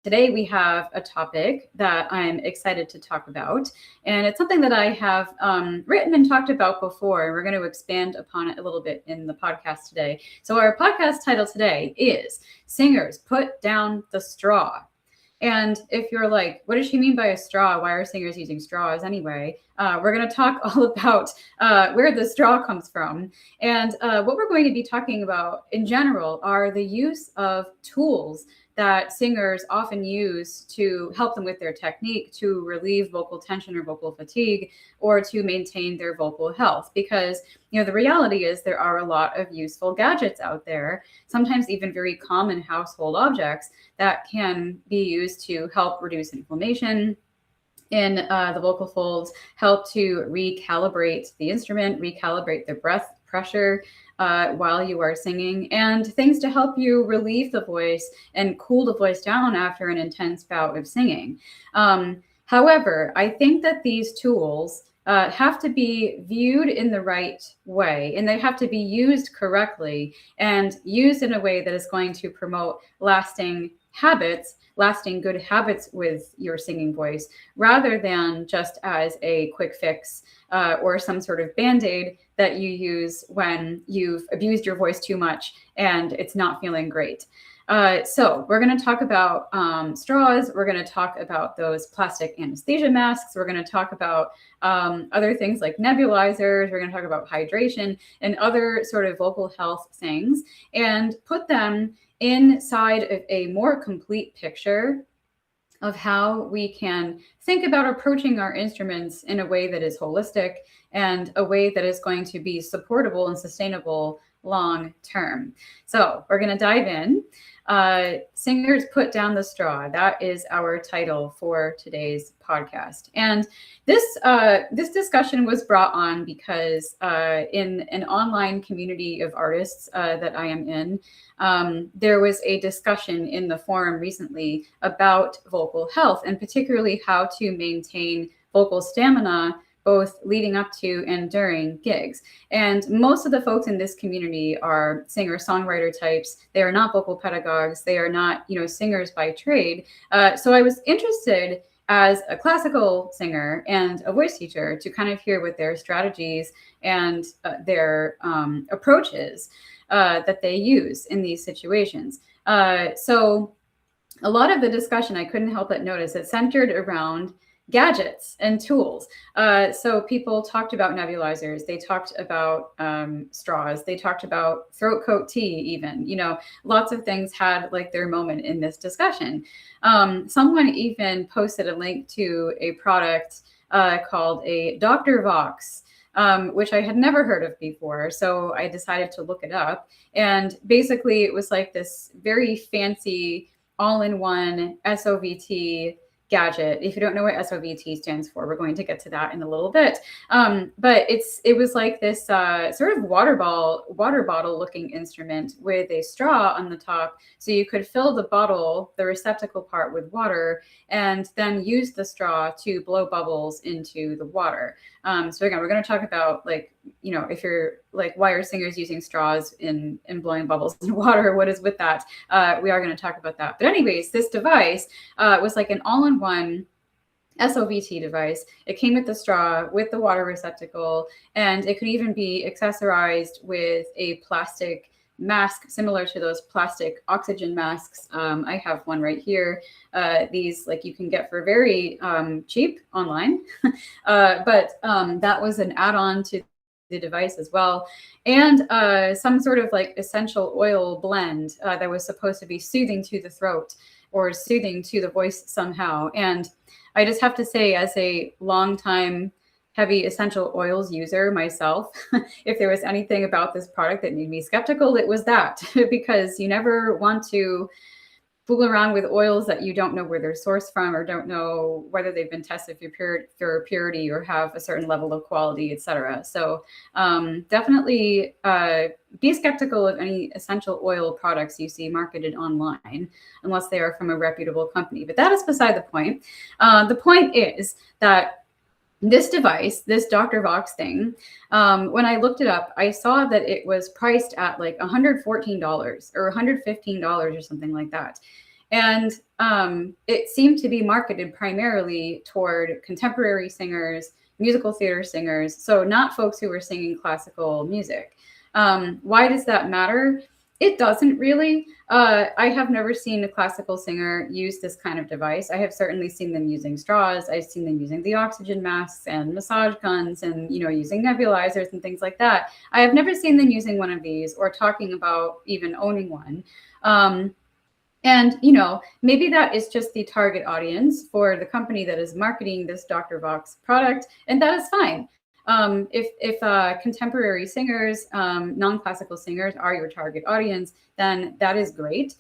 Today we have a topic that I'm excited to talk about, and it's something that I have written and talked about before, and we're going to expand upon it a little bit in the podcast today. So our podcast title today is Singers Put Down the Straw. And if you're like, what does she mean by a straw? Why are singers using straws anyway? We're going to talk all about where the straw comes from. And what we're going to be talking about in general are the use of tools that singers often use to help them with their technique, to relieve vocal tension or vocal fatigue, or to maintain their vocal health. Because, the reality is there are a lot of useful gadgets out there, sometimes even very common household objects that can be used to help reduce inflammation in the vocal folds, help to recalibrate the instrument, recalibrate the breath pressure while you are singing, and things to help you relieve the voice and cool the voice down after an intense bout of singing. However, I think that these tools have to be viewed in the right way, and they have to be used correctly and used in a way that is going to promote lasting good habits with your singing voice, rather than just as a quick fix or some sort of Band-Aid that you use when you've abused your voice too much and it's not feeling great. So we're going to talk about straws. We're going to talk about those plastic anesthesia masks. We're going to talk about other things like nebulizers. We're going to talk about hydration and other sort of vocal health things, and put them inside of a more complete picture of how we can think about approaching our instruments in a way that is holistic and a way that is going to be supportable and sustainable long term. So we're going to dive in. Singers Put Down the Straw. That is our title for today's podcast. And this discussion was brought on because in an online community of artists that I am in, there was a discussion in the forum recently about vocal health, and particularly how to maintain vocal stamina both leading up to and during gigs. And most of the folks in this community are singer-songwriter types. They are not vocal pedagogues. They are not, singers by trade. So I was interested as a classical singer and a voice teacher to kind of hear what their strategies and their approaches that they use in these situations. So a lot of the discussion, I couldn't help but notice, it centered around gadgets and tools. So people talked about nebulizers. They talked about straws. They talked about throat coat tea even. Lots of things had like their moment in this discussion. Someone even posted a link to a product called a Dr. Vox, which I had never heard of before. So I decided to look it up. And basically it was like this very fancy all-in-one SOVT gadget. If you don't know what SOVT stands for, we're going to get to that in a little bit. But it was like this sort of water bottle looking instrument with a straw on the top. So you could fill the bottle, the receptacle part, with water, and then use the straw to blow bubbles into the water. So again, we're going to talk about if you're like, why are singers using straws in blowing bubbles in water? What is with that? We are going to talk about that. But anyways, this device was like an all-in-one SOVT device. It came with the straw, with the water receptacle, and it could even be accessorized with a plastic mask similar to those plastic oxygen masks. I have one right here. These you can get for very cheap online, but that was an add-on to the device as well, and some sort of essential oil blend that was supposed to be soothing to the throat or soothing to the voice somehow. And I just have to say, as a longtime heavy essential oils user myself, if there was anything about this product that made me skeptical, it was that, because you never want to fool around with oils that you don't know where they're sourced from, or don't know whether they've been tested for purity or have a certain level of quality, etc. So definitely be skeptical of any essential oil products you see marketed online, unless they are from a reputable company. But that is beside the point. The point is that this device, this Dr. Vox thing, when I looked it up, I saw that it was priced at $114 or $115 or something like that. And it seemed to be marketed primarily toward contemporary singers, musical theater singers, so not folks who were singing classical music. Why does that matter? It doesn't really. I have never seen a classical singer use this kind of device. I have certainly seen them using straws. I've seen them using the oxygen masks and massage guns and, using nebulizers and things like that. I have never seen them using one of these or talking about even owning one. And, maybe that is just the target audience for the company that is marketing this Dr. Vox product, and that is fine. If contemporary singers, non-classical singers are your target audience, then that is great.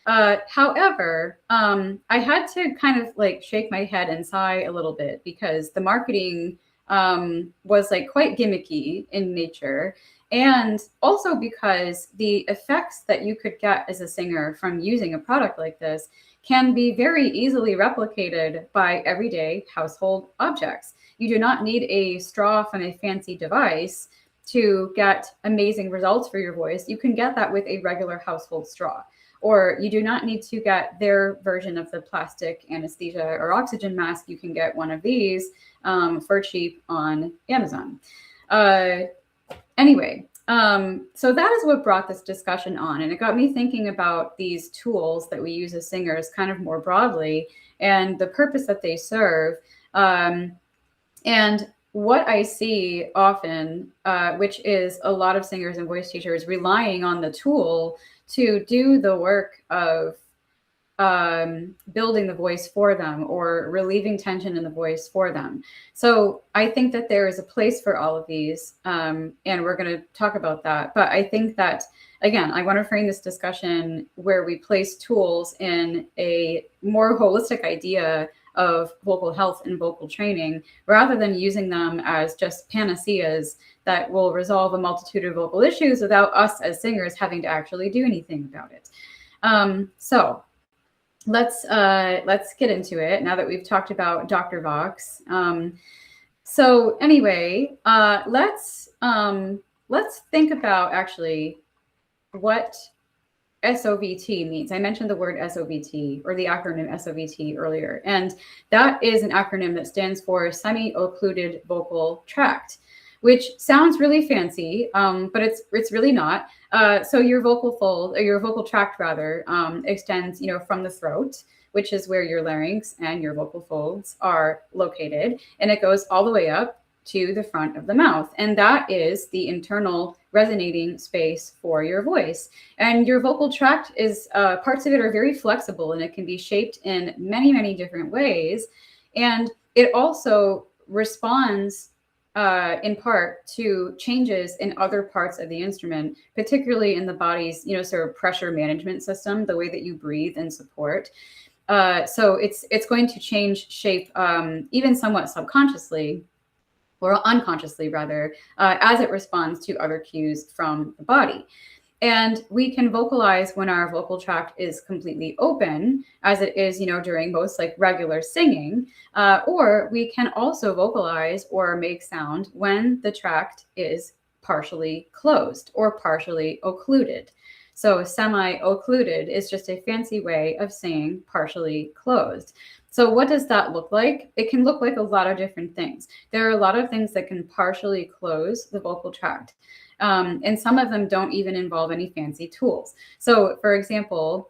However, I had to kind of like shake my head and sigh a little bit because the marketing was like quite gimmicky in nature. And also because the effects that you could get as a singer from using a product like this can be very easily replicated by everyday household objects. You do not need a straw from a fancy device to get amazing results for your voice. You can get that with a regular household straw. Or you do not need to get their version of the plastic anesthesia or oxygen mask. You can get one of these for cheap on Amazon. Anyway, so that is what brought this discussion on. And it got me thinking about these tools that we use as singers kind of more broadly and the purpose that they serve. And what I see often, which is a lot of singers and voice teachers relying on the tool to do the work of building the voice for them or relieving tension in the voice for them. So I think that there is a place for all of these, and we're going to talk about that. But I think that, again, I want to frame this discussion where we place tools in a more holistic idea of vocal health and vocal training, rather than using them as just panaceas that will resolve a multitude of vocal issues without us as singers having to actually do anything about it. So let's get into it now that we've talked about Dr. Vox. So anyway, let's think about actually what SOVT means. I mentioned the word SOVT or the acronym SOVT earlier, and that is an acronym that stands for semi-occluded vocal tract, which sounds really fancy, but it's really not. So your vocal fold, or your vocal tract rather, extends, from the throat, which is where your larynx and your vocal folds are located, and it goes all the way up to the front of the mouth. And that is the internal resonating space for your voice. And your vocal tract is, parts of it are very flexible and it can be shaped in many, many different ways. And it also responds in part to changes in other parts of the instrument, particularly in the body's, sort of pressure management system, the way that you breathe and support. So it's going to change shape, even somewhat subconsciously, or unconsciously rather, as it responds to other cues from the body. And we can vocalize when our vocal tract is completely open, as it is, during most like regular singing, or we can also vocalize or make sound when the tract is partially closed or partially occluded. So semi-occluded is just a fancy way of saying partially closed. So what does that look like? It can look like a lot of different things. There are a lot of things that can partially close the vocal tract. And some of them don't even involve any fancy tools. So for example,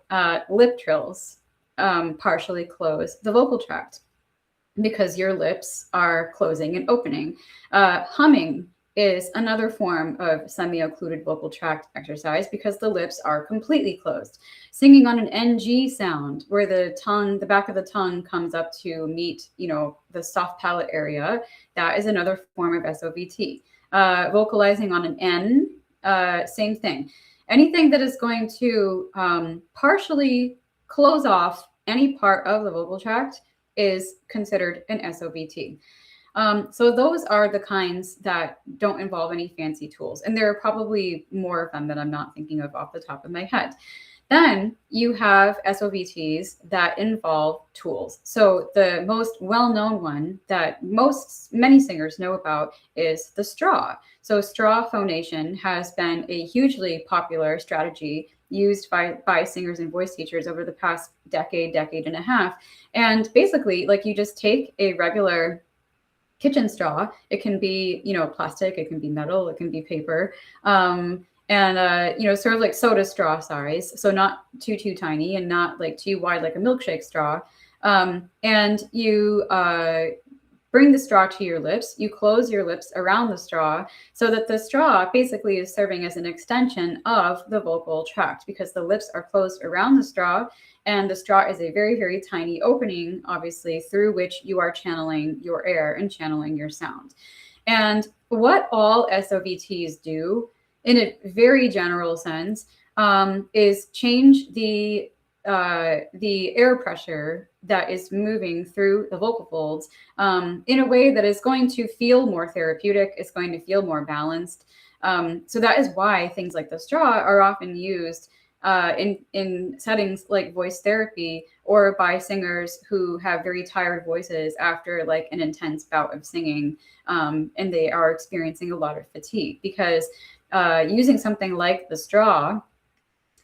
lip trills partially close the vocal tract because your lips are closing and opening. Humming is another form of semi-occluded vocal tract exercise because the lips are completely closed. Singing on an NG sound where the back of the tongue comes up to meet, the soft palate area, that is another form of SOVT. Vocalizing on an N, same thing. Anything that is going to partially close off any part of the vocal tract is considered an SOVT. So those are the kinds that don't involve any fancy tools. And there are probably more of them that I'm not thinking of off the top of my head. Then you have SOVTs that involve tools. So the most well-known one that many singers know about is the straw. So straw phonation has been a hugely popular strategy used by singers and voice teachers over the past decade and a half. And basically, like, you just take a regular kitchen straw. It can be, plastic, it can be metal, it can be paper. Sort of like soda straw size. So not too tiny and not like too wide, like a milkshake straw. And you bring the straw to your lips. You close your lips around the straw so that the straw basically is serving as an extension of the vocal tract, because the lips are closed around the straw, and the straw is a very, very tiny opening, obviously, through which you are channeling your air and channeling your sound. And what all SOVTs do, in a very general sense, is change the air pressure that is moving through the vocal folds in a way that is going to feel more therapeutic, it's going to feel more balanced. So that is why things like the straw are often used in settings like voice therapy, or by singers who have very tired voices after like an intense bout of singing, and they are experiencing a lot of fatigue, because using something like the straw,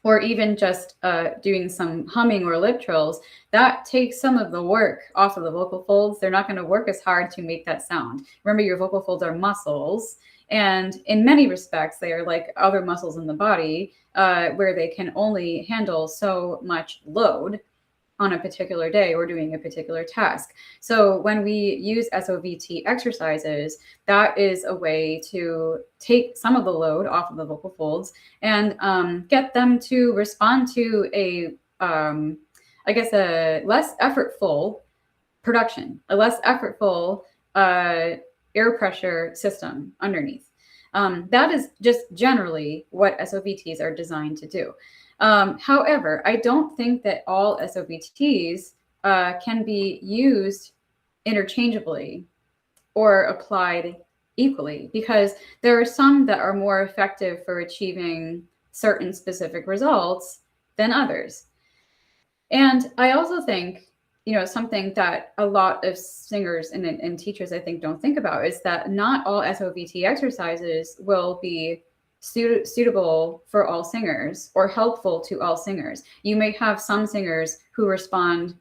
or even just doing some humming or lip trills, that takes some of the work off of the vocal folds. They're not going to work as hard to make that sound. Remember, your vocal folds are muscles, and in many respects, they are like other muscles in the body, where they can only handle so much load on a particular day or doing a particular task. So when we use SOVT exercises, that is a way to take some of the load off of the vocal folds and get them to respond to a less effortful production, a less effortful air pressure system underneath. That is just generally what SOVTs are designed to do. However, I don't think that all SOVTs can be used interchangeably or applied equally, because there are some that are more effective for achieving certain specific results than others. And I also think, something that a lot of singers and teachers, I think, don't think about is that not all SOVT exercises will be suitable for all singers or helpful to all singers. You may have some singers who respond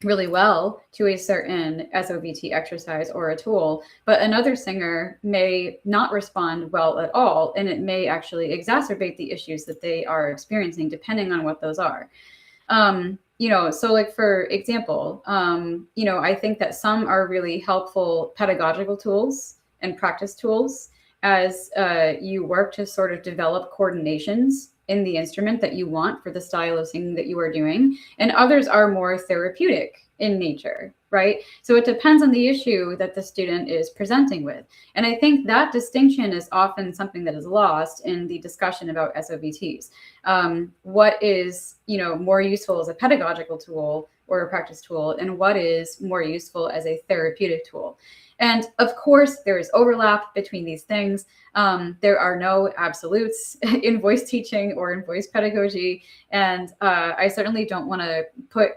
really well to a certain SOVT exercise or a tool, but another singer may not respond well at all, and it may actually exacerbate the issues that they are experiencing, depending on what those are. So like, for example, I think that some are really helpful pedagogical tools and practice tools as you work to sort of develop coordinations in the instrument that you want for the style of singing that you are doing. And others are more therapeutic in nature, right? So it depends on the issue that the student is presenting with. And I think that distinction is often something that is lost in the discussion about SOVTs. What is, more useful as a pedagogical tool or a practice tool, and what is more useful as a therapeutic tool. And of course, there is overlap between these things. There are no absolutes in voice teaching or in voice pedagogy. And I certainly don't want to put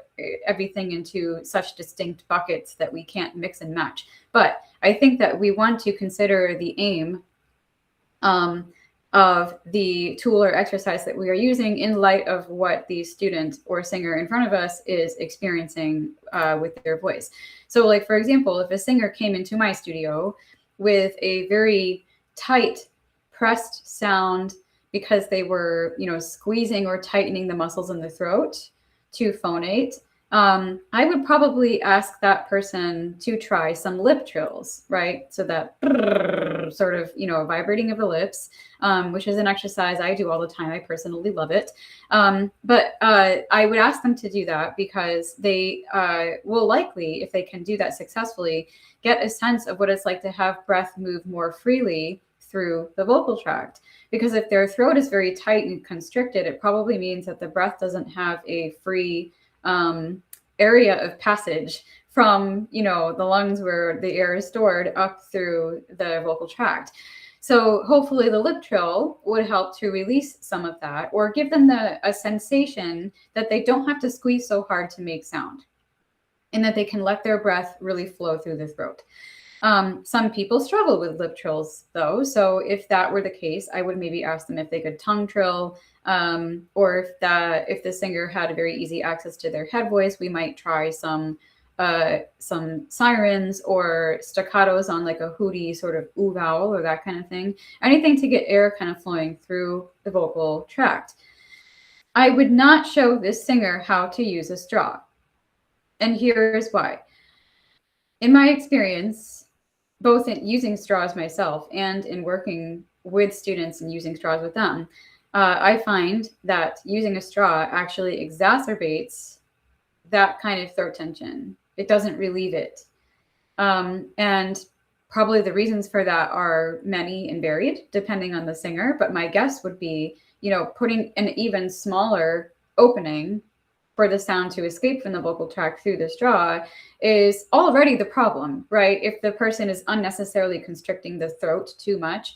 everything into such distinct buckets that we can't mix and match. But I think that we want to consider the aim of the tool or exercise that we are using in light of what the student or singer in front of us is experiencing with their voice. So like, for example, if a singer came into my studio with a very tight pressed sound because they were, squeezing or tightening the muscles in the throat to phonate, I would probably ask that person to try some lip trills, right? So that sort of, vibrating of the lips, which is an exercise I do all the time. I personally love it. But I would ask them to do that because they will likely, if they can do that successfully, get a sense of what it's like to have breath move more freely through the vocal tract. Because if their throat is very tight and constricted, it probably means that the breath doesn't have a free area of passage from, the lungs where the air is stored up through the vocal tract. So hopefully the lip trill would help to release some of that, or give them a sensation that they don't have to squeeze so hard to make sound, and that they can let their breath really flow through the throat. Some people struggle with lip trills though. So if that were the case, I would maybe ask them if they could tongue trill Or if the singer had very easy access to their head voice, we might try some sirens or staccatos on like a hooty sort of ooh vowel or that kind of thing. Anything to get air kind of flowing through the vocal tract. I would not show this singer how to use a straw. And here's why. In my experience, both in using straws myself and in working with students and using straws with them, I find that using a straw actually exacerbates that kind of throat tension. It doesn't relieve it. And probably the reasons for that are many and varied depending on the singer. But my guess would be, putting an even smaller opening for the sound to escape from the vocal tract through the straw is already the problem, right? If the person is unnecessarily constricting the throat too much,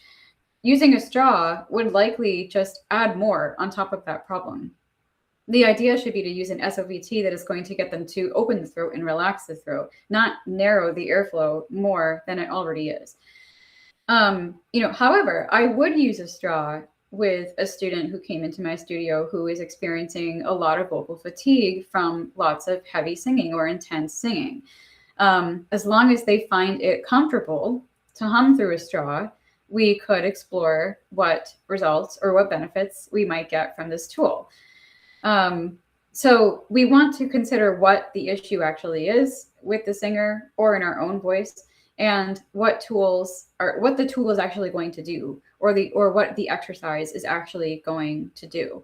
using a straw would likely just add more on top of that problem. The idea should be to use an SOVT that is going to get them to open the throat and relax the throat, not narrow the airflow more than it already is. However, I would use a straw with a student who came into my studio who is experiencing a lot of vocal fatigue from lots of heavy singing or intense singing. As long as they find it comfortable to hum through a straw, we could explore what results or what benefits we might get from this tool. So we want to consider what the issue actually is with the singer or in our own voice, and what the tool is actually going to do, or what the exercise is actually going to do.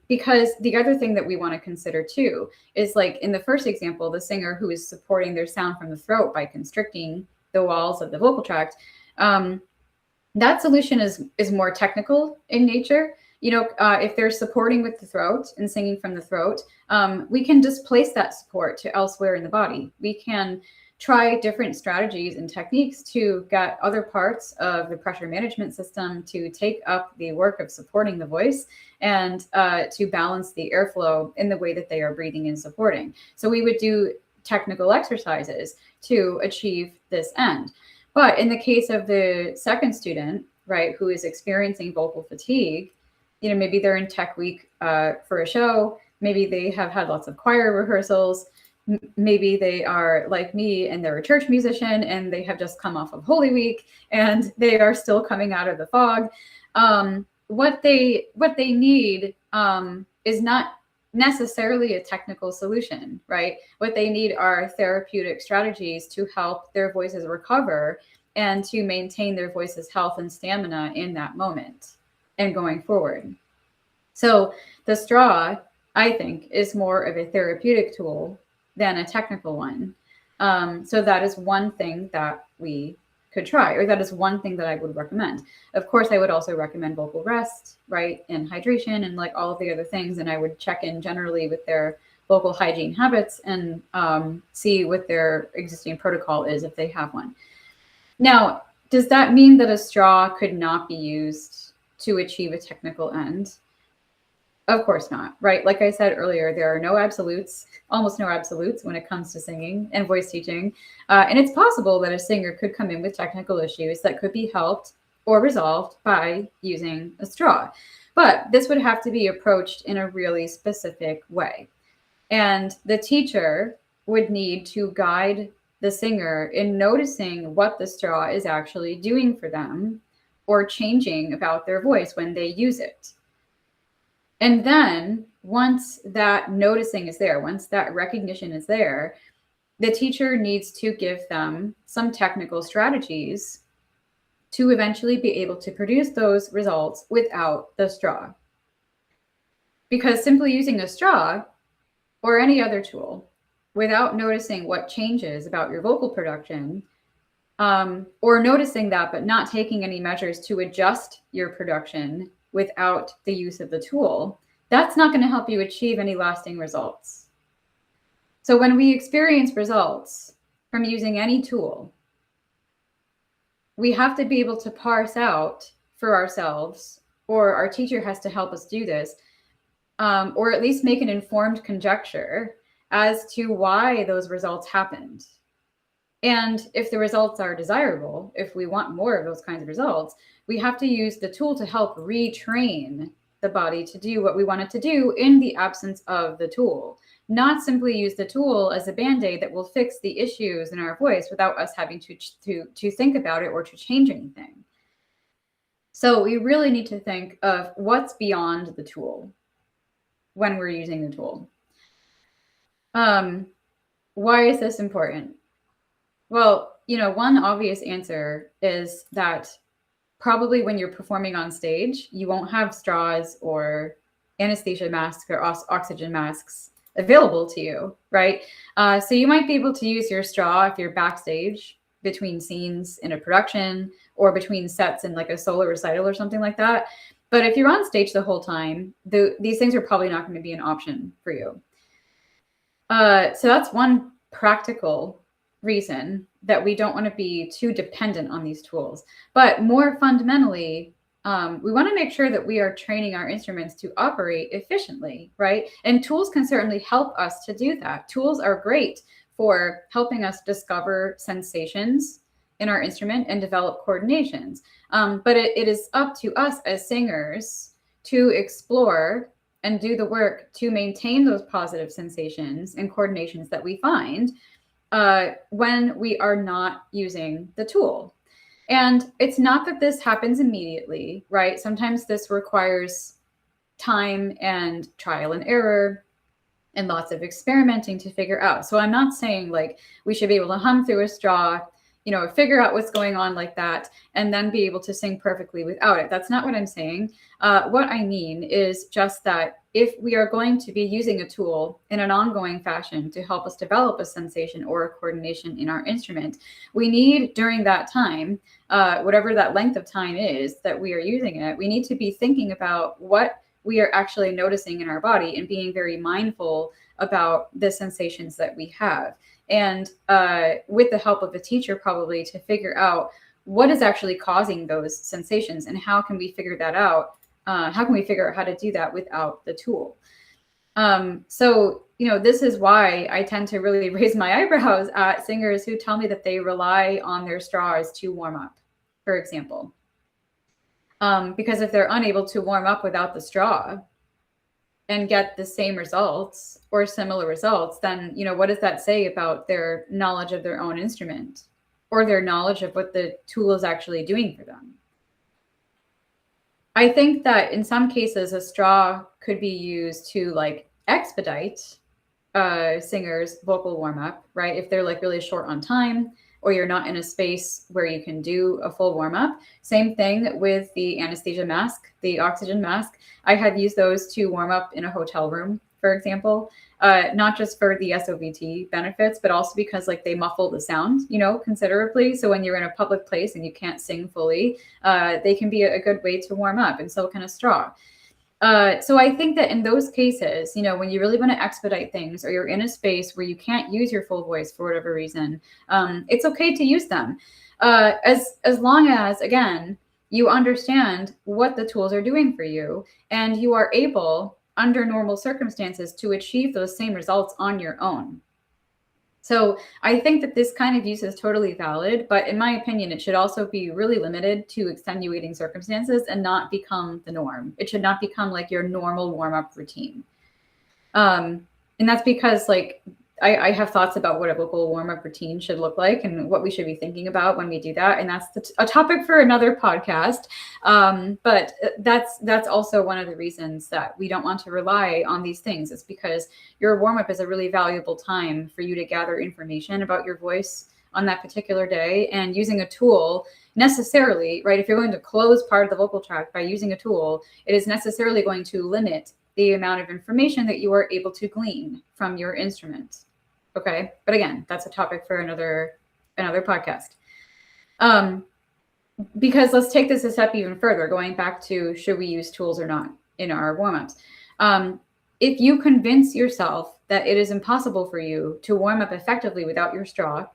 Because the other thing that we want to consider too is, like in the first example, the singer who is supporting their sound from the throat by constricting the walls of the vocal tract, that solution is more technical in nature. If they're supporting with the throat and singing from the throat, we can displace that support to elsewhere in the body. We can try different strategies and techniques to get other parts of the pressure management system to take up the work of supporting the voice and to balance the airflow in the way that they are breathing and supporting. So we would do technical exercises to achieve this end. But in the case of the second student, right, who is experiencing vocal fatigue, maybe they're in tech week for a show, maybe they have had lots of choir rehearsals, maybe they are like me and they're a church musician and they have just come off of Holy Week and they are still coming out of the fog. What they need is not necessarily a technical solution, right? What they need are therapeutic strategies to help their voices recover and to maintain their voice's health and stamina in that moment and going forward. So the straw, I think, is more of a therapeutic tool than a technical one. So that is one thing that we could try, or that is one thing that I would recommend. Of course, I would also recommend vocal rest, right, and hydration and like all of the other things. And I would check in generally with their vocal hygiene habits and see what their existing protocol is if they have one. Now, does that mean that a straw could not be used to achieve a technical end? Of course not, right? Like I said earlier, there are no absolutes, almost no absolutes when it comes to singing and voice teaching. And it's possible that a singer could come in with technical issues that could be helped or resolved by using a straw. But this would have to be approached in a really specific way. And the teacher would need to guide the singer in noticing what the straw is actually doing for them or changing about their voice when they use it. And then once that noticing is there, once that recognition is there, the teacher needs to give them some technical strategies to eventually be able to produce those results without the straw. Because simply using a straw or any other tool without noticing what changes about your vocal production, or noticing that but not taking any measures to adjust your production without the use of the tool, that's not going to help you achieve any lasting results. So when we experience results from using any tool, we have to be able to parse out for ourselves, or our teacher has to help us do this, or at least make an informed conjecture as to why those results happened. And if the results are desirable, if we want more of those kinds of results, we have to use the tool to help retrain the body to do what we want it to do in the absence of the tool, not simply use the tool as a band-aid that will fix the issues in our voice without us having to think about it or to change anything. So we really need to think of what's beyond the tool when we're using the tool. Why is this important? Well, one obvious answer is that probably when you're performing on stage, you won't have straws or anesthesia masks or oxygen masks available to you, right? So you might be able to use your straw if you're backstage between scenes in a production or between sets in like a solo recital or something like that. But if you're on stage the whole time, these things are probably not going to be an option for you. So that's one practical reason that we don't want to be too dependent on these tools. But more fundamentally, we want to make sure that we are training our instruments to operate efficiently, right? And tools can certainly help us to do that. Tools are great for helping us discover sensations in our instrument and develop coordinations. But it is up to us as singers to explore and do the work to maintain those positive sensations and coordinations that we find when we are not using the tool. And it's not that this happens immediately, right? Sometimes this requires time and trial and error and lots of experimenting to figure out. So I'm not saying like we should be able to hum through a straw, figure out what's going on like that, and then be able to sing perfectly without it. That's not what I'm saying. What I mean is just that if we are going to be using a tool in an ongoing fashion to help us develop a sensation or a coordination in our instrument, we need during that time, whatever that length of time is that we are using it, we need to be thinking about what we are actually noticing in our body and being very mindful about the sensations that we have. And with the help of a teacher, probably to figure out what is actually causing those sensations and how can we figure that out? How can we figure out how to do that without the tool? So, this is why I tend to really raise my eyebrows at singers who tell me that they rely on their straws to warm up, for example. Because if they're unable to warm up without the straw and get the same results or similar results, then, what does that say about their knowledge of their own instrument or their knowledge of what the tool is actually doing for them? I think that in some cases, a straw could be used to like expedite singer's vocal warm up, right? If they're like really short on time, or you're not in a space where you can do a full warm up. Same thing with the anesthesia mask, the oxygen mask. I have used those to warm up in a hotel room, for example, not just for the SOVT benefits, but also because like they muffle the sound, considerably. So when you're in a public place and you can't sing fully, they can be a good way to warm up, and so can a straw. So I think that in those cases, when you really want to expedite things or you're in a space where you can't use your full voice for whatever reason, it's okay to use them. As long as, again, you understand what the tools are doing for you and you are able, under normal circumstances, to achieve those same results on your own. So I think that this kind of use is totally valid, but in my opinion, it should also be really limited to extenuating circumstances and not become the norm. It should not become like your normal warm-up routine. And that's because like I have thoughts about what a vocal warm-up routine should look like and what we should be thinking about when we do that. And that's a topic for another podcast. But that's also one of the reasons that we don't want to rely on these things. It's because your warm-up is a really valuable time for you to gather information about your voice on that particular day, and using a tool necessarily, right? If you're going to close part of the vocal tract by using a tool, it is necessarily going to limit the amount of information that you are able to glean from your instrument. Okay. But again, that's a topic for another podcast. Because let's take this a step even further, going back to should we use tools or not in our warm-ups. If you convince yourself that it is impossible for you to warm up effectively without your straw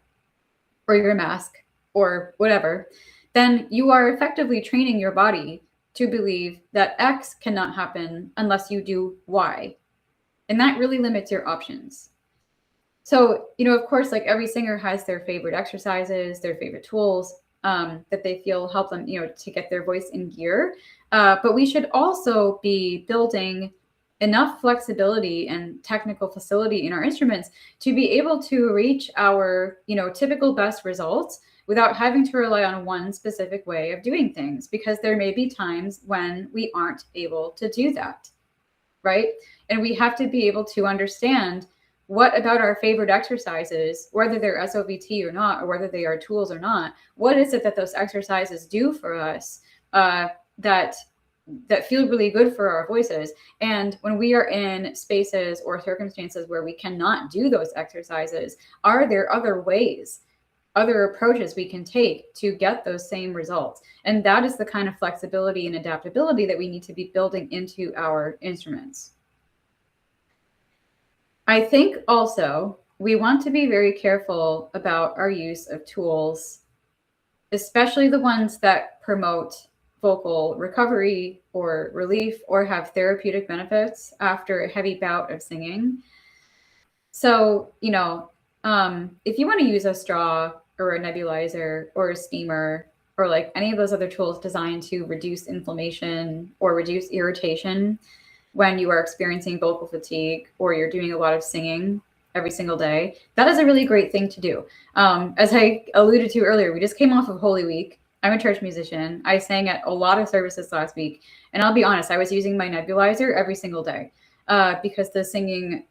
or your mask or whatever, then you are effectively training your body to believe that X cannot happen unless you do Y. And that really limits your options. So, of course, like every singer has their favorite exercises, their favorite tools. that they feel help them, to get their voice in gear. But we should also be building enough flexibility and technical facility in our instruments to be able to reach our, typical best results without having to rely on one specific way of doing things, because there may be times when we aren't able to do that, right? And we have to be able to understand what about our favorite exercises, whether they're SOVT or not, or whether they are tools or not, what is it that those exercises do for us that feel really good for our voices? And when we are in spaces or circumstances where we cannot do those exercises, are there other ways, other approaches we can take to get those same results? And that is the kind of flexibility and adaptability that we need to be building into our instruments. I think also we want to be very careful about our use of tools, especially the ones that promote vocal recovery or relief or have therapeutic benefits after a heavy bout of singing. So, if you want to use a straw or a nebulizer or a steamer or like any of those other tools designed to reduce inflammation or reduce irritation when you are experiencing vocal fatigue or you're doing a lot of singing every single day, that is a really great thing to do. As I alluded to earlier, we just came off of Holy Week. I'm a church musician. I sang at a lot of services last week. And I'll be honest, I was using my nebulizer every single day because the singing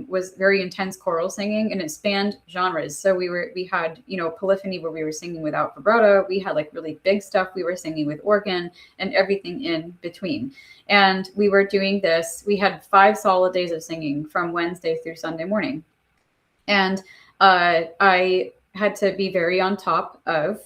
was very intense choral singing, and it spanned genres. So we had, polyphony where we were singing without vibrato. We had like really big stuff we were singing with organ and everything in between. And we were doing this. We had 5 solid days of singing from Wednesday through Sunday morning. And I had to be very on top of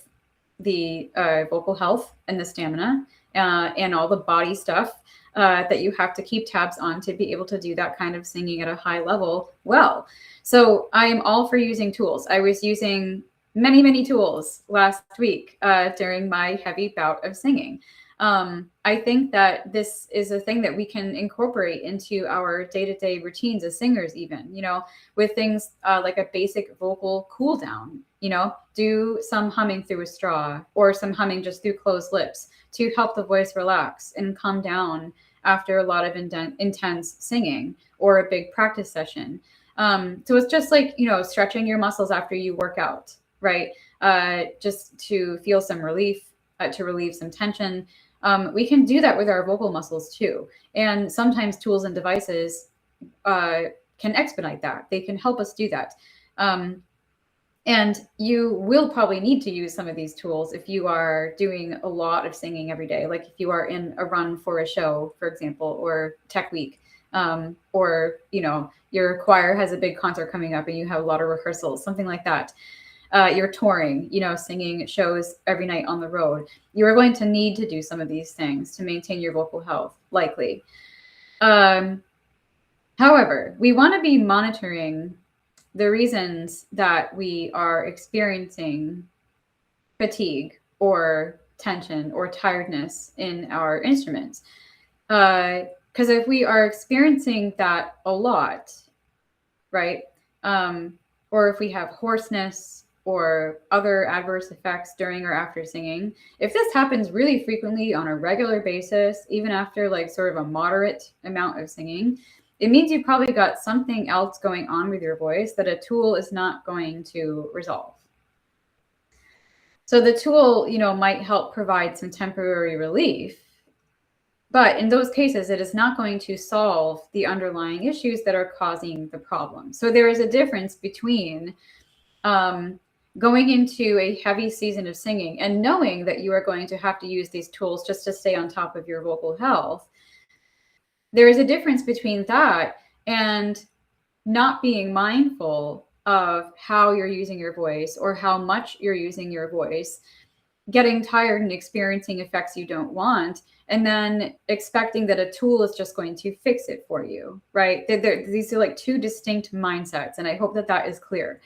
the vocal health and the stamina and all the body stuff that you have to keep tabs on to be able to do that kind of singing at a high level well. So I am all for using tools. I was using many, many tools last week during my heavy bout of singing. I think that this is a thing that we can incorporate into our day-to-day routines as singers, even, with things like a basic vocal cool down, do some humming through a straw or some humming just through closed lips to help the voice relax and calm down after a lot of intense singing or a big practice session. So it's just like, stretching your muscles after you work out, right? Just to feel some relief, to relieve some tension. We can do that with our vocal muscles too. And sometimes tools and devices can expedite that. They can help us do that. And you will probably need to use some of these tools if you are doing a lot of singing every day. Like if you are in a run for a show, for example, or tech week, or, your choir has a big concert coming up and you have a lot of rehearsals, something like that. You're touring, singing shows every night on the road. You are going to need to do some of these things to maintain your vocal health, likely. However, we want to be monitoring the reasons that we are experiencing fatigue or tension or tiredness in our instruments. Because if we are experiencing that a lot, right? Or if we have hoarseness or other adverse effects during or after singing, if this happens really frequently on a regular basis, even after like sort of a moderate amount of singing, it means you've probably got something else going on with your voice that a tool is not going to resolve. So the tool, might help provide some temporary relief, but in those cases, it is not going to solve the underlying issues that are causing the problem. So there is a difference between going into a heavy season of singing and knowing that you are going to have to use these tools just to stay on top of your vocal health. There is a difference between that and not being mindful of how you're using your voice or how much you're using your voice, getting tired and experiencing effects you don't want, and then expecting that a tool is just going to fix it for you, right? These are like two distinct mindsets, and I hope that that is clear.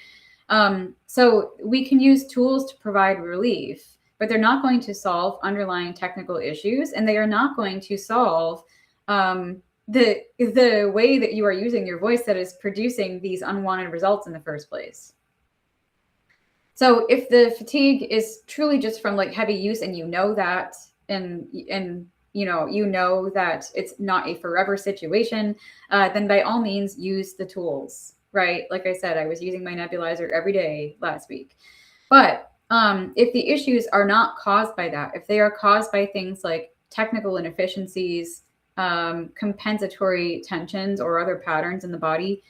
So we can use tools to provide relief, but they're not going to solve underlying technical issues, and they are not going to solve the way that you are using your voice that is producing these unwanted results in the first place. So if the fatigue is truly just from like heavy use, and you know that, and you know that it's not a forever situation, then by all means use the tools, right? Like I said, I was using my nebulizer every day last week. But if the issues are not caused by that, if they are caused by things like technical inefficiencies, compensatory tensions or other patterns in the body,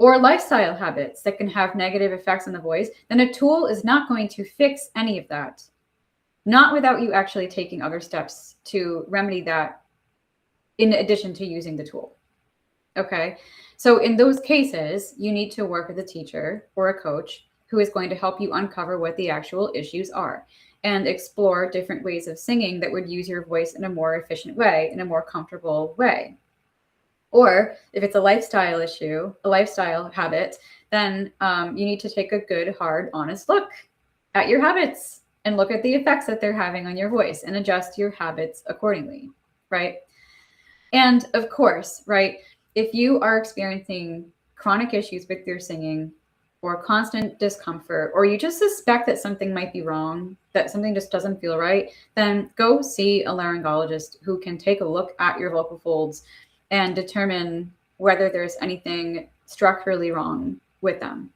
or lifestyle habits that can have negative effects on the voice, then a tool is not going to fix any of that. Not without you actually taking other steps to remedy that in addition to using the tool. Okay. So in those cases, you need to work with a teacher or a coach who is going to help you uncover what the actual issues are and explore different ways of singing that would use your voice in a more efficient way, in a more comfortable way. Or if it's a lifestyle issue, a lifestyle habit, then you need to take a good, hard, honest look at your habits and look at the effects that they're having on your voice and adjust your habits accordingly, right? And of course, right, if you are experiencing chronic issues with your singing or constant discomfort, or you just suspect that something might be wrong, that something just doesn't feel right, then go see a laryngologist who can take a look at your vocal folds and determine whether there's anything structurally wrong with them.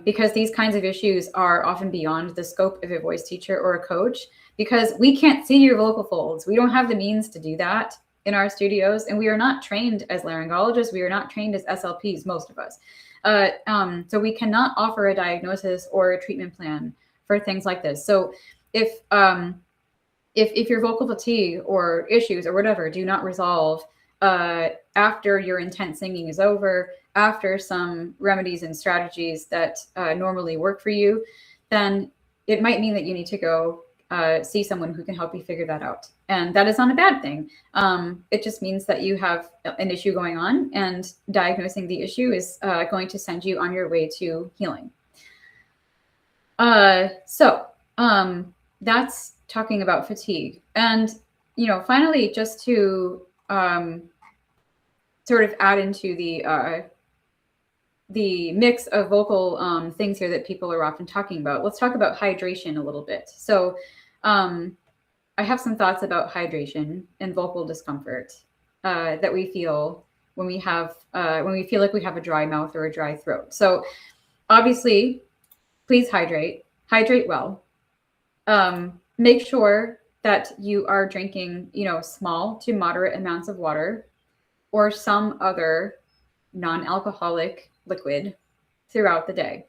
Because these kinds of issues are often beyond the scope of a voice teacher or a coach, because we can't see your vocal folds. We don't have the means to do that in our studios, and we are not trained as laryngologists. We are not trained as SLPs, most of us. So we cannot offer a diagnosis or a treatment plan for things like this. So if your vocal fatigue or issues or whatever do not resolve after your intense singing is over, after some remedies and strategies that normally work for you, then it might mean that you need to go see someone who can help you figure that out. And that is not a bad thing. It just means that you have an issue going on, and diagnosing the issue is going to send you on your way to healing. So that's talking about fatigue. And, finally, just to sort of add into the mix of vocal things here that people are often talking about, let's talk about hydration a little bit. So I have some thoughts about hydration and vocal discomfort that we feel when we feel like we have a dry mouth or a dry throat. So obviously, please hydrate well. Make sure that you are drinking, small to moderate amounts of water or some other non-alcoholic liquid throughout the day.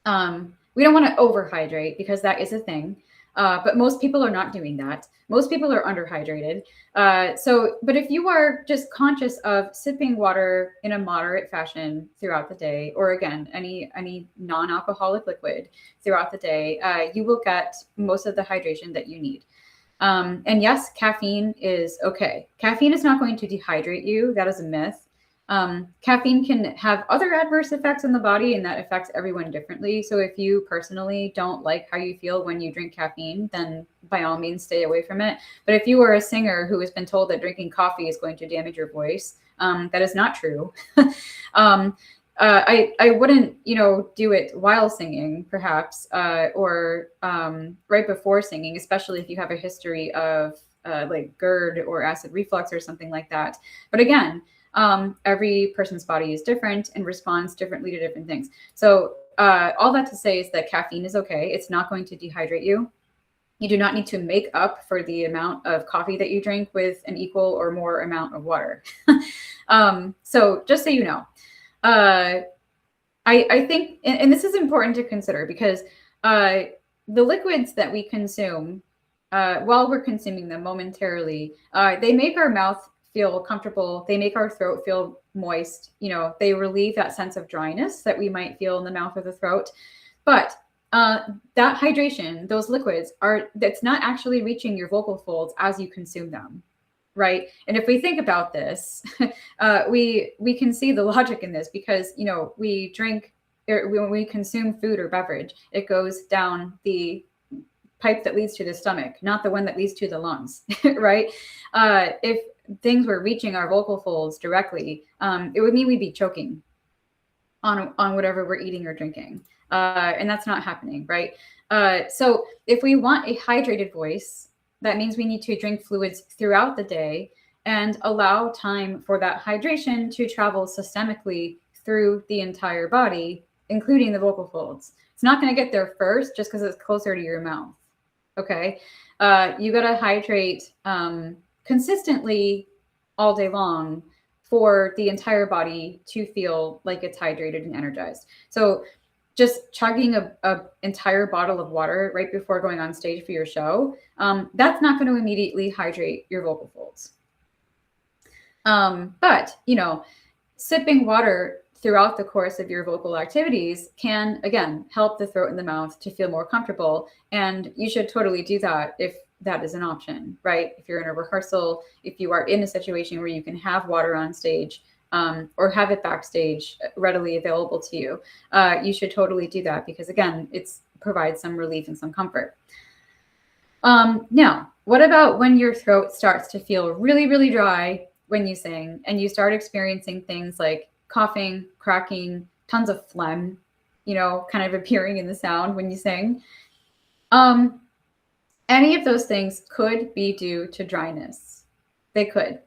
We don't want to overhydrate, because that is a thing. But most people are not doing that. Most people are underhydrated. But if you are just conscious of sipping water in a moderate fashion throughout the day, or again, any non-alcoholic liquid throughout the day, you will get most of the hydration that you need. And yes, caffeine is okay. Caffeine is not going to dehydrate you. That is a myth. Caffeine can have other adverse effects on the body, and that affects everyone differently. So if you personally don't like how you feel when you drink caffeine, then by all means stay away from it. But if you are a singer who has been told that drinking coffee is going to damage your voice, that is not true. I wouldn't, do it while singing, perhaps, or right before singing, especially if you have a history of like GERD or acid reflux or something like that. But again, every person's body is different and responds differently to different things. So all that to say is that caffeine is okay. It's not going to dehydrate you. You do not need to make up for the amount of coffee that you drink with an equal or more amount of water. So just so you know, I think, and this is important to consider, because the liquids that we consume while we're consuming them momentarily, they make our mouth feel comfortable. They make our throat feel moist. They relieve that sense of dryness that we might feel in the mouth or the throat. But that hydration, those liquids, that's not actually reaching your vocal folds as you consume them, right? And if we think about this, we can see the logic in this, because we drink, when we consume food or beverage, it goes down the pipe that leads to the stomach, not the one that leads to the lungs, right? If things were reaching our vocal folds directly, it would mean we'd be choking. on whatever we're eating or drinking. And that's not happening, right? So if we want a hydrated voice, that means we need to drink fluids throughout the day and allow time for that hydration to travel systemically through the entire body, including the vocal folds. It's not going to get there first just because it's closer to your mouth. Okay. You got to hydrate consistently all day long for the entire body to feel like it's hydrated and energized. So just chugging a entire bottle of water right before going on stage for your show, that's not going to immediately hydrate your vocal folds. But, you know, sipping water throughout the course of your vocal activities can, again, help the throat and the mouth to feel more comfortable. And you should totally do that if that is an option, right? If you're in a rehearsal, if you are in a situation where you can have water on stage, or have it backstage readily available to you, you should totally do that because, again, it provides some relief and some comfort. Now, what about when your throat starts to feel really, really dry when you sing and you start experiencing things like coughing, cracking, tons of phlegm, you know, kind of appearing in the sound when you sing? Any of those things could be due to dryness. They could.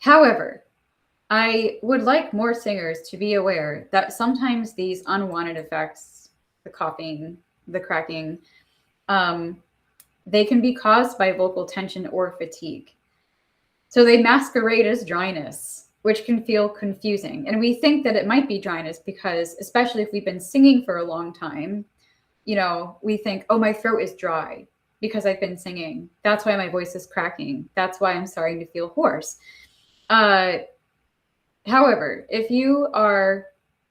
However, I would like more singers to be aware that sometimes these unwanted effects, the coughing, the cracking, they can be caused by vocal tension or fatigue. So they masquerade as dryness, which can feel confusing. And we think that it might be dryness because, especially if we've been singing for a long time, you know, we think, oh, my throat is dry because I've been singing. That's why my voice is cracking. That's why I'm starting to feel hoarse. However, if you are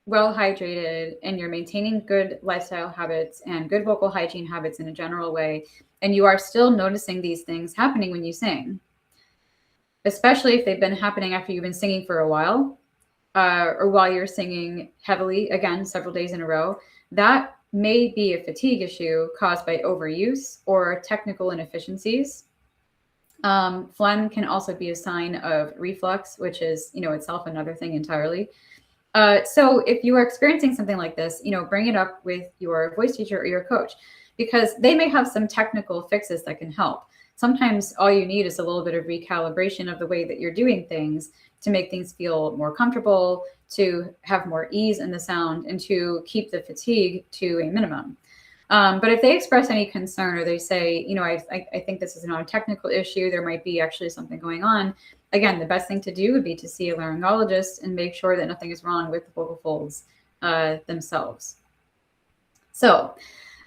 well hydrated and you're maintaining good lifestyle habits and good vocal hygiene habits in a general way, and you are still noticing these things happening when you sing, especially if they've been happening after you've been singing for a while, or while you're singing heavily, again, several days in a row, that may be a fatigue issue caused by overuse or technical inefficiencies. Phlegm can also be a sign of reflux, which is, you know, itself another thing entirely. So if you are experiencing something like this, you know, bring it up with your voice teacher or your coach, because they may have some technical fixes that can help. Sometimes all you need is a little bit of recalibration of the way that you're doing things to make things feel more comfortable, to have more ease in the sound, and to keep the fatigue to a minimum. But if they express any concern or they say, you know, I think this is not a technical issue, there might be actually something going on, again, the best thing to do would be to see a laryngologist and make sure that nothing is wrong with the vocal folds themselves. So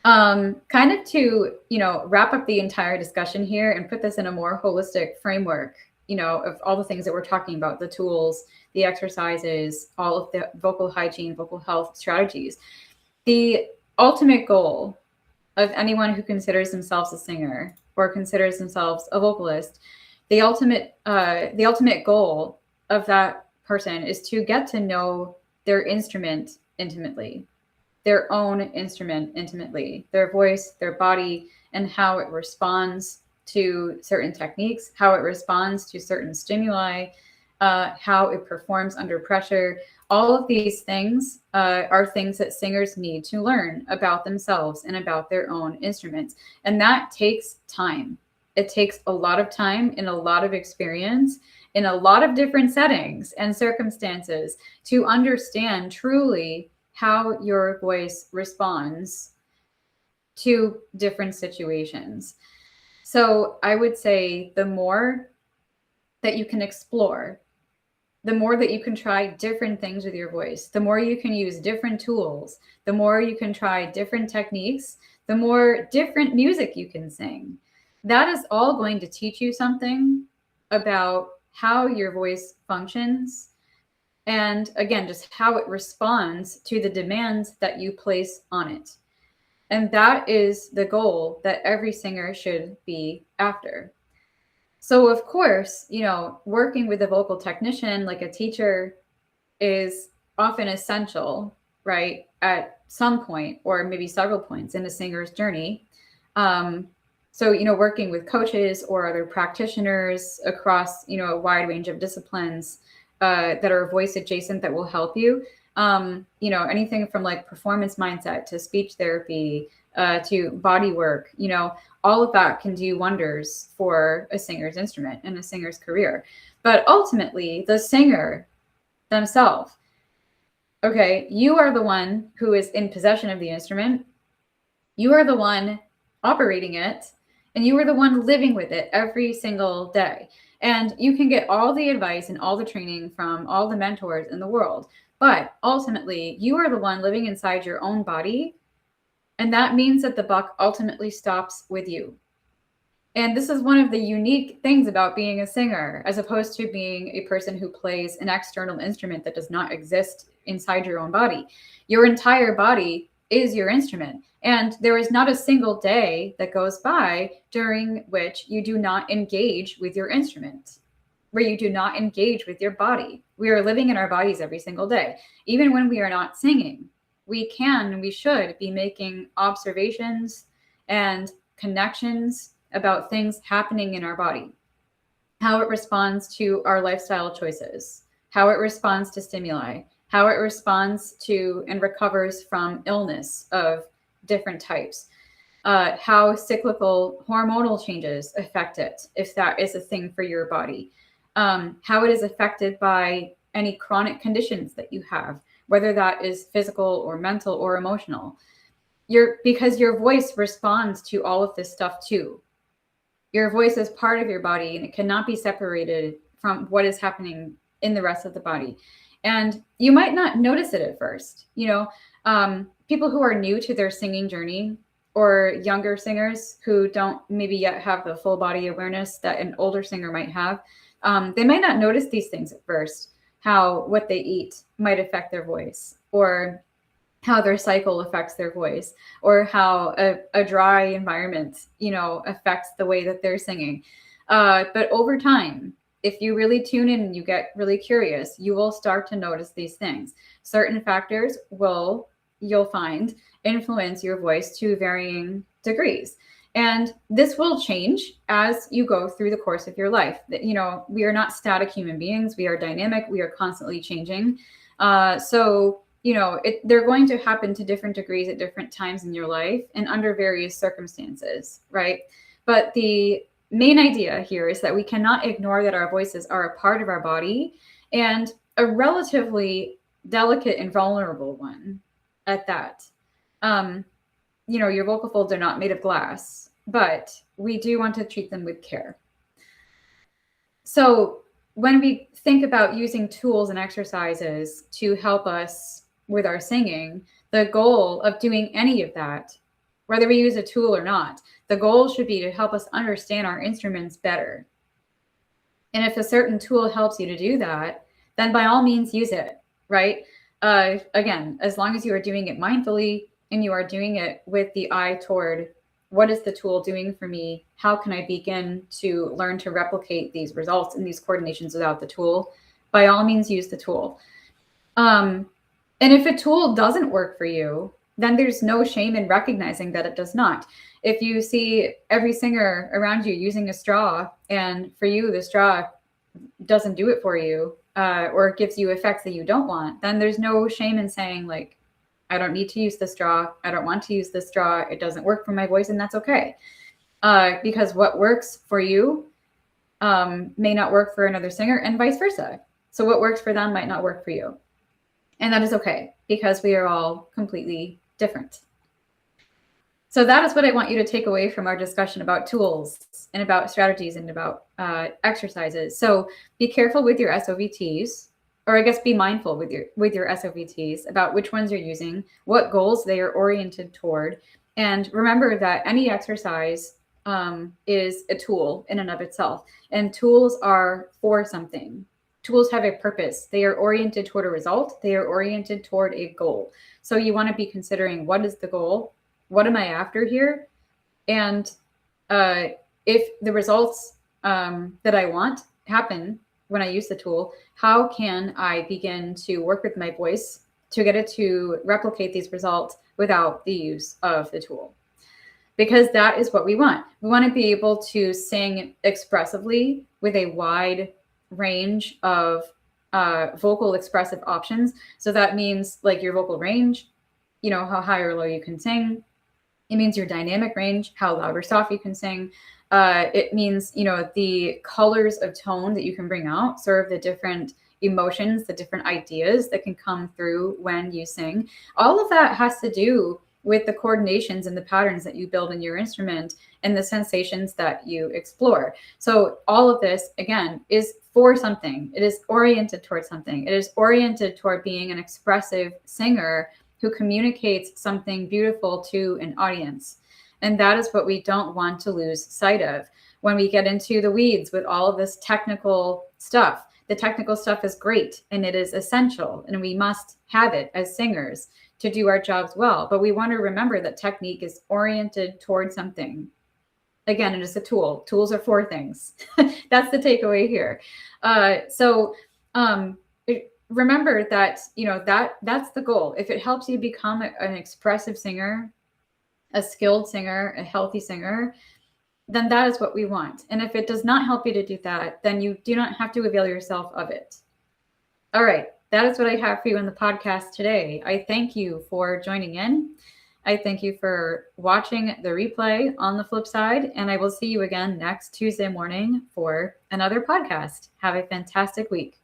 kind of to, you know, wrap up the entire discussion here and put this in a more holistic framework, you know, of all the things that we're talking about, the tools, the exercises, all of the vocal hygiene, vocal health strategies. The ultimate goal of anyone who considers themselves a singer or considers themselves a vocalist, the ultimate goal of that person is to get to know their instrument intimately, their own instrument intimately, their voice, their body, and how it responds to certain techniques, how it responds to certain stimuli, how it performs under pressure. All of these things are things that singers need to learn about themselves and about their own instruments. And that takes time. It takes a lot of time and a lot of experience in a lot of different settings and circumstances to understand truly how your voice responds to different situations. So I would say the more that you can explore, the more that you can try different things with your voice, the more you can use different tools, the more you can try different techniques, the more different music you can sing. That is all going to teach you something about how your voice functions. And again, just how it responds to the demands that you place on it. And that is the goal that every singer should be after. So of course, you know, working with a vocal technician, like a teacher, is often essential, right? At some point, or maybe several points in a singer's journey. So, you know, working with coaches or other practitioners across, you know, a wide range of disciplines that are voice adjacent that will help you. Anything from like performance mindset to speech therapy, to body work, all of that can do wonders for a singer's instrument and a singer's career. But ultimately, the singer themselves, okay, you are the one who is in possession of the instrument. You are the one operating it, and you are the one living with it every single day. And you can get all the advice and all the training from all the mentors in the world. But ultimately, you are the one living inside your own body. And that means that the buck ultimately stops with you. And this is one of the unique things about being a singer, as opposed to being a person who plays an external instrument that does not exist inside your own body. Your entire body is your instrument. And there is not a single day that goes by during which you do not engage with your instrument, where you do not engage with your body. We are living in our bodies every single day. Even when we are not singing, we can and we should be making observations and connections about things happening in our body, how it responds to our lifestyle choices, how it responds to stimuli, how it responds to and recovers from illness of different types, how cyclical hormonal changes affect it, if that is a thing for your body, how it is affected by any chronic conditions that you have, whether that is physical or mental or emotional. Because your voice responds to all of this stuff too. Your voice is part of your body, and it cannot be separated from what is happening in the rest of the body. And you might not notice it at first. People who are new to their singing journey, or younger singers who don't maybe yet have the full body awareness that an older singer might have, they might not notice these things at first, how what they eat might affect their voice, or how their cycle affects their voice, or how a dry environment, affects the way that they're singing. But over time, if you really tune in and you get really curious, you will start to notice these things. Certain factors you'll find influence your voice to varying degrees. And this will change as you go through the course of your life. We are not static human beings. We are dynamic. We are constantly changing. They're going to happen to different degrees at different times in your life and under various circumstances, right? But the main idea here is that we cannot ignore that our voices are a part of our body, and a relatively delicate and vulnerable one at that. Your vocal folds are not made of glass, but we do want to treat them with care. So when we think about using tools and exercises to help us with our singing, the goal of doing any of that, whether we use a tool or not, the goal should be to help us understand our instruments better. And if a certain tool helps you to do that, then by all means use it, right? Again, as long as you are doing it mindfully and you are doing it with the eye toward what is the tool doing for me? How can I begin to learn to replicate these results and these coordinations without the tool? By all means, use the tool. And if a tool doesn't work for you, then there's no shame in recognizing that it does not. If you see every singer around you using a straw, and for you, the straw doesn't do it for you, or it gives you effects that you don't want, then there's no shame in saying, like, I don't need to use the straw. I don't want to use the straw. It doesn't work for my voice, and that's okay. Because what works for you may not work for another singer, and vice versa. So what works for them might not work for you. And that is okay, because we are all completely different. So that is what I want you to take away from our discussion about tools and about strategies and about exercises. So be careful with your SOVTs, or I guess be mindful with your SOVTs about which ones you're using, what goals they are oriented toward. And remember that any exercise is a tool in and of itself. And tools are for something. Tools have a purpose. They are oriented toward a result. They are oriented toward a goal. So you want to be considering, what is the goal? What am I after here? And if the results that I want happen when I use the tool, how can I begin to work with my voice to get it to replicate these results without the use of the tool? Because that is what we want. We want to be able to sing expressively with a wide range of vocal expressive options. So that means like your vocal range, you know, how high or low you can sing. It means your dynamic range, how loud or soft you can sing. It means, you know, the colors of tone that you can bring out, sort of the different emotions, the different ideas that can come through when you sing. All of that has to do with the coordinations and the patterns that you build in your instrument and the sensations that you explore. So all of this, again, is for something. It is oriented towards something. It is oriented toward being an expressive singer who communicates something beautiful to an audience. And that is what we don't want to lose sight of. When we get into the weeds with all of this technical stuff, the technical stuff is great and it is essential, and we must have it as singers to do our jobs well. But we want to remember that technique is oriented towards something. Again, it is a tool. Tools are for things. That's the takeaway here. Remember that, you know, that's the goal. If it helps you become an expressive singer, a skilled singer, a healthy singer, then that is what we want. And if it does not help you to do that, then you do not have to avail yourself of it. All right. That is what I have for you in the podcast today. I thank you for joining in. I thank you for watching the replay on the flip side, and I will see you again next Tuesday morning for another podcast. Have a fantastic week.